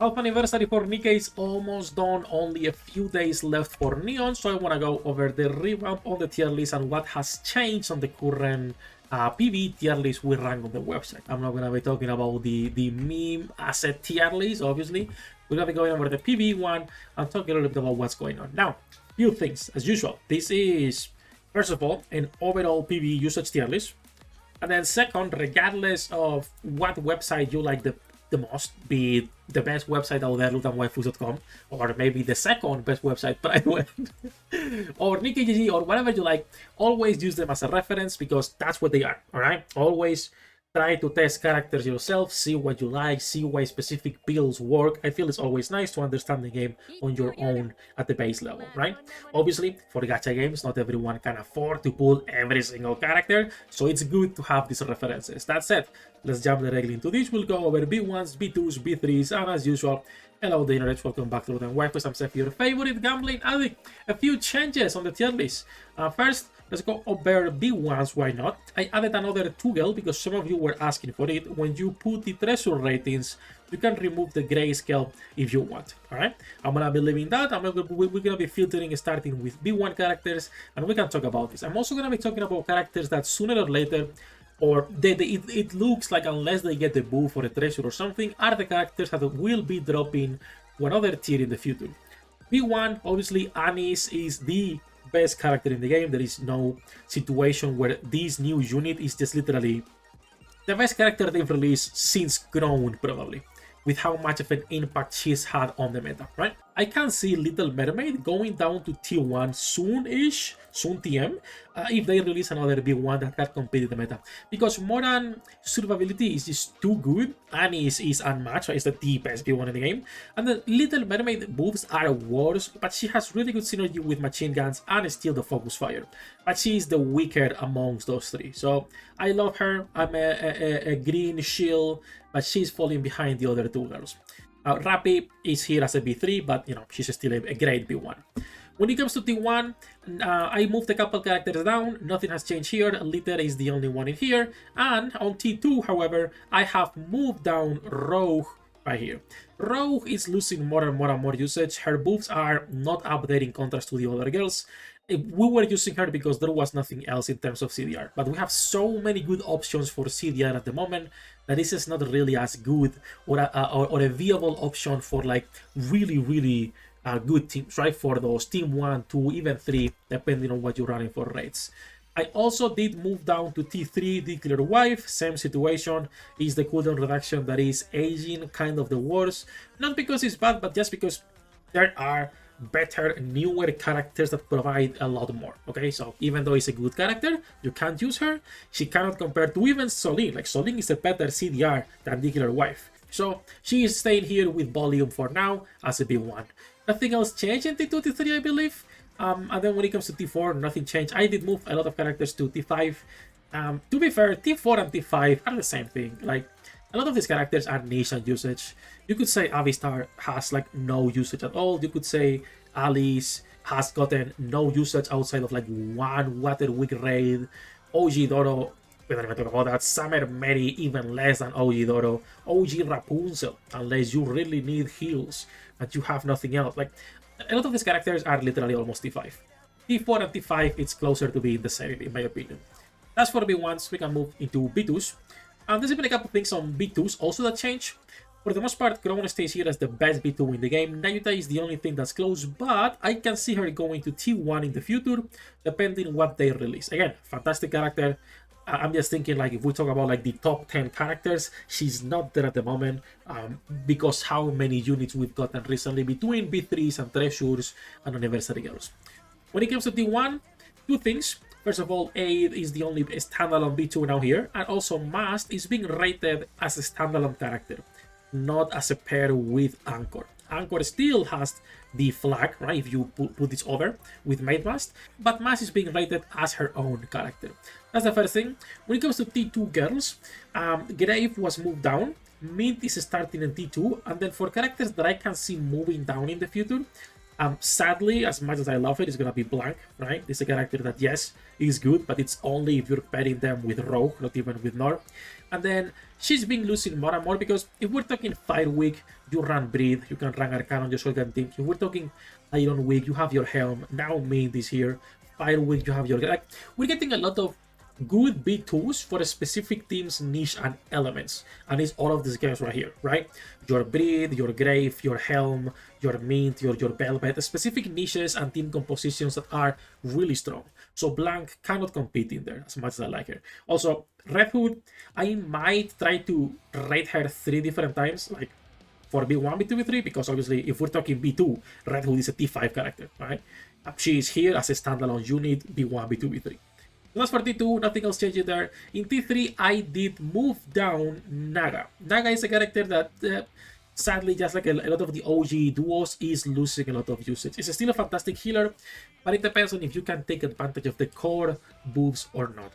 Half anniversary for Nikkei is almost done, only a few days left for Neon, so I want to go over the revamp on the tier list and what has changed on the current PvE tier list we rank on the website. I'm not going to be talking about the meme asset tier list, obviously. We're going to be going over the PvE one and talking a little bit about what's going on. Now, few things, as usual. This is, first of all, an overall PvE usage tier list. And then second, regardless of what website you like the most, be it the best website out there, Waifus.com, or maybe the second best website, but or Nikkei or whatever you like, always use them as a reference because that's what they are, all right? Always try to test characters yourself, see what you like, see why specific builds work. I feel it's always nice to understand the game on your own at the base level, right? Obviously, for gacha games, not everyone can afford to pull every single character, so it's good to have these references. That said, let's jump directly into this. We'll go over B1s, B2s, B3s, and as usual, hello the internet, welcome back to the Waifus. I'm Sefhi, your favorite gambling addict. A few changes on the tier list. First, let's go over B1s, why not? I added another toggle because some of you were asking for it. When you put the treasure ratings, you can remove the grayscale if you want, alright? I'm gonna be leaving that. We're gonna be filtering starting with B1 characters, and we can talk about this. I'm also gonna be talking about characters that sooner or later, or it looks like unless they get the buff or a treasure or something, are the characters that will be dropping to another tier in the future. B1, obviously, Anis is the best character in the game. There is no situation where this new unit is just literally the best character they've released since Grown, probably, with how much of an impact she's had on the meta, right? I can see Little Mermaid going down to T1 soon-ish, soon TM, if they release another B1 that can compete in the meta. Because Moran survivability is just too good, Anis is unmatched, right? It's the best B1 in the game. And the Little Mermaid moves are worse, but she has really good synergy with machine guns and still the focus fire. But she is the weaker amongst those three. So I love her. I'm a green shield, but she's falling behind the other two girls. Rappi is here as a B3, but you know, she's still a great B1. When it comes to T1, I moved a couple characters down. Nothing has changed here. Litter is the only one in here. And on T2, however, I have moved down Rogue right here. Rogue is losing more and more usage. Her buffs are not up there in contrast to the other girls. We were using her because there was nothing else in terms of CDR, but we have so many good options for CDR at the moment that this is not really as good or a viable option for like really good teams, right? For those team 1, 2, even 3, depending on what you're running for rates. I also did move down to T3, Declare Wife, same situation, is the cooldown reduction that is aging kind of the worst, not because it's bad, but just because there are better, newer characters that provide a lot more, okay? So even though it's a good character, you can't use her. She cannot compare to even Solin. Like, Solin is a better CDR than Declare Wife. So she is staying here with volume for now as a B1. Nothing else changed in T2, T3, I believe. And then when it comes to T4, nothing changed. I did move a lot of characters to T5. To be fair, T4 and T5 are the same thing. Like, a lot of these characters are niche on usage. You could say Avistar has like no usage at all. You could say Alice has gotten no usage outside of like one Water Week raid. OG Doro, we don't even talk about that. Summer Mary, even less than OG Doro. OG Rapunzel, unless you really need heals, but you have nothing else. Like, a lot of these characters are literally almost T5. T4 and T5, it's closer to being the same, in my opinion. That's for B1s. We can move into B2s. And there's been a couple of things on B2s also that change. For the most part, Corona stays here as the best B2 in the game. Nayuta is the only thing that's close, but I can see her going to T1 in the future, depending on what they release. Again, fantastic character. I'm just thinking, like, if we talk about like the top 10 characters, she's not there at the moment because how many units we've gotten recently between B3s and treasures and anniversary girls. When it comes to T1, two things. First of all, Aid is the only standalone B2 now here, and also Mast is being rated as a standalone character, not as a pair with Anchor. Anchor still has the flag, right, if you put this over with Maid Mast, but Mast is being rated as her own character. That's the first thing. When it comes to T2 girls, Grave was moved down, Mint is starting in T2, and then for characters that I can see moving down in the future, Sadly, as much as I love it, it's gonna be blank, right? It's a character that, yes, is good, but it's only if you're pairing them with Rogue, not even with Nor. And then she's been losing more and more because if we're talking Fire Week, you run Breathe, you can run Arcana on your shotgun team. If we're talking Iron Week, you have your Helm. Now Mint is here. Fire Week, you have your... Like, we're getting a lot of good B2s for a specific team's niche and elements, and it's all of these games right here, right? Your Breed, your Grave, your Helm, your Mint, your Velvet, specific niches and team compositions that are really strong. So Blank cannot compete in there as much as I like her. Also, Red Hood, I might try to rate her 3 different times, like for B1, B2, B3, because obviously if we're talking B2, Red Hood is a T5 character, right? She is here as a standalone unit, B1, B2, B3. That's for T2, nothing else changed there. In T3, I did move down Naga. Naga is a character that, sadly, just like a lot of the OG duos, is losing a lot of usage. It's still a fantastic healer, but it depends on if you can take advantage of the core buffs or not.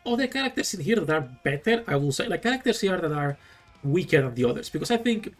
Other characters in here that are better, I will say, like characters here that are weaker than the others, because I think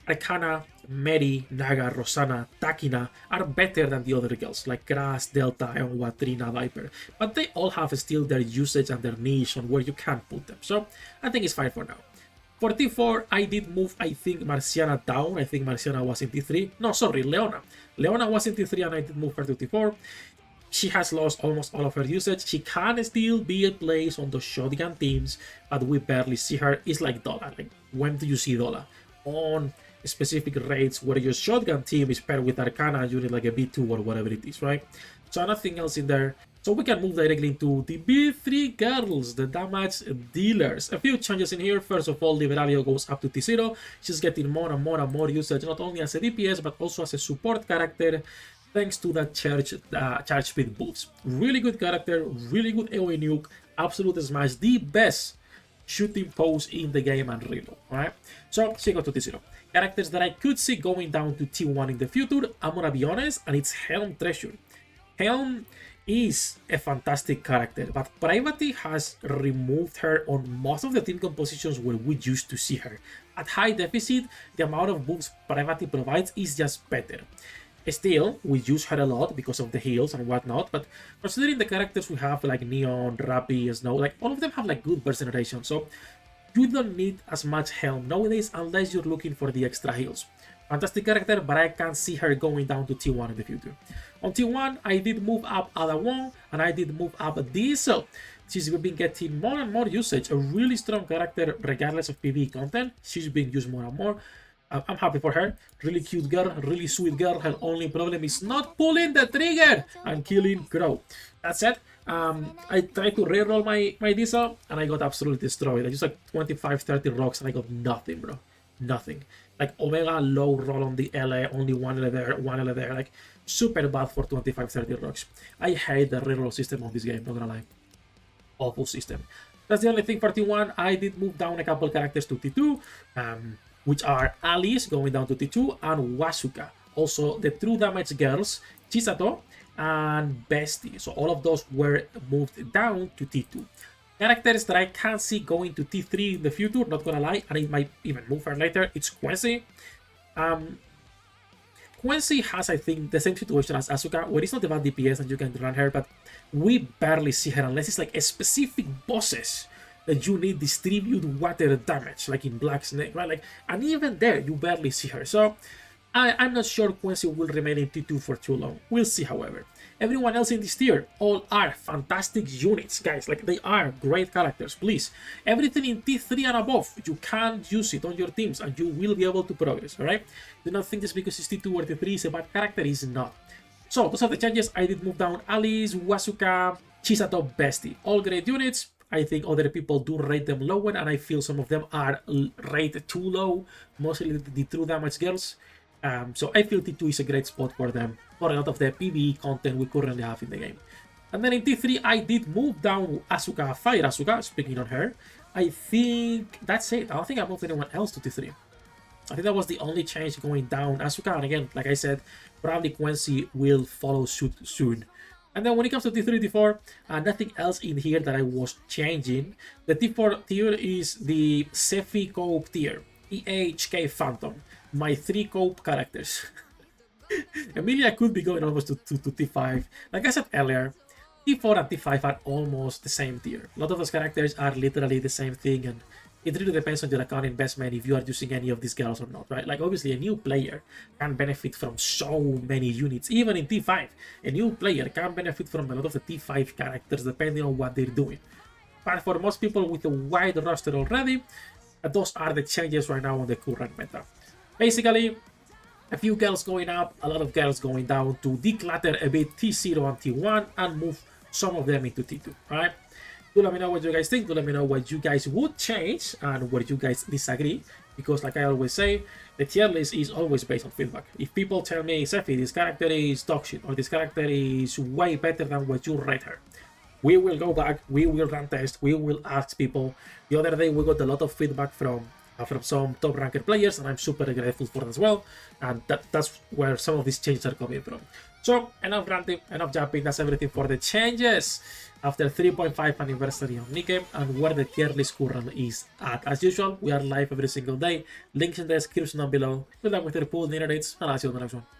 Arcana, Mary, Naga, Rosanna, Takina are better than the other girls, like Grass, Delta, Ionwa, Trina, Viper. But they all have still their usage and their niche on where you can put them. So I think it's fine for now. For T4, I did move, I think, Marciana down. I think Marciana was in T3. No, sorry, Leona. Leona was in T3 and I did move her to T4. She has lost almost all of her usage. She can still be in place on the shotgun teams, but we barely see her. It's like Dola. Like, when do you see Dola? On specific raids where your shotgun team is paired with Arcana and you need like a B2 or whatever it is, right? So nothing else in there. So we can move directly into the B3 girls, the damage dealers. A few changes in here. First of all, Liberalia goes up to T0. She's getting more and more and more usage, not only as a DPS, but also as a support character, thanks to the charge speed buffs. Really good character, really good AoE nuke, absolute smash, the best shooting pose in the game and reload, right? So she got to T0. Characters that I could see going down to T1 in the future, I'm gonna be honest, and it's Helm Treasure. Helm is a fantastic character, but Private has removed her on most of the team compositions where we used to see her. At high deficit, the amount of buffs Private provides is just better. Still, we use her a lot because of the heals and whatnot, but considering the characters we have like Neon, Rappy, Snow, like all of them have like good burst generation, so you don't need as much Helm nowadays unless you're looking for the extra heals. Fantastic character, but I can't see her going down to T1 in the future. On T1, I did move up Ada Wong, and I did move up Diesel. She's been getting more and more usage, a really strong character regardless of PvE content. She's being used more and more. I'm happy for her. Really cute girl, really sweet girl. Her only problem is not pulling the trigger and killing Crow. That's it. I tried to reroll my Diesel and I got absolutely destroyed. I used like 25-30 rocks and I got nothing, bro. Nothing. Like Omega low roll on the LA, only one LA there, one LA there. Like super bad for 25-30 rocks. I hate the reroll system on this game, not gonna lie. Awful system. That's the only thing for T1. I did move down a couple characters to T2. Which are Alice going down to T2 and Wasuka. Also, the true damage girls, Chisato and Bestie. So all of those were moved down to T2. Characters that I can't see going to T3 in the future, not gonna lie, and I might even move her later, it's Quincy. Quincy has, I think, the same situation as Asuka, where it's not about DPS and you can run her, but we barely see her unless it's like a specific bosses that you need distribute water damage, like in Black Snake, right? Like, and even there, you barely see her. So I'm not sure Quincy will remain in T2 for too long. We'll see, however. Everyone else in this tier, all are fantastic units, guys. Like, they are great characters, please. Everything in T3 and above, you can use it on your teams and you will be able to progress, alright? Do not think just because it's T2 or T3 is a bad character, is not. So, those are the changes. I did move down Alice, Wasuka, Chisato, Bestie. All great units. I think other people do rate them lower, and I feel some of them are rated too low, mostly the true damage girls. So I feel T2 is a great spot for them, for a lot of the PvE content we currently have in the game. And then in T3, I did move down Asuka, Fire Asuka, speaking on her. I think that's it. I don't think I moved anyone else to T3. I think that was the only change going down Asuka, and again, like I said, probably Quincy will follow suit soon. And then when it comes to T3, T4, nothing else in here that I was changing. The T4 tier is the Sefhi Cope tier, EHK Phantom, my 3 Cope characters. Emilia could be going almost to T5. Like I said earlier, T4 and T5 are almost the same tier. A lot of those characters are literally the same thing, and it really depends on your account investment if you are using any of these girls or not, right? Like, obviously, a new player can benefit from so many units. Even in T5, a new player can benefit from a lot of the T5 characters depending on what they're doing. But for most people with a wide roster already, those are the changes right now on the current meta. Basically, a few girls going up, a lot of girls going down to declutter a bit T0 and T1 and move some of them into T2, right? Do let me know what you guys think. Do let me know what you guys would change and where you guys disagree. Because like I always say, the tier list is always based on feedback. If people tell me, Sefhi, this character is dog shit, or this character is way better than what you rate her, we will go back, we will run test, we will ask people. The other day we got a lot of feedback from some top ranked players, and I'm super grateful for it as well. And that's where some of these changes are coming from. So enough ranting, enough jumping. That's everything for the changes after 3.5 anniversary of Nike and where the tier list currently is at. As usual, we are live every single day. Links in the description down below. Good luck with your pool, and I'll see you on the next one.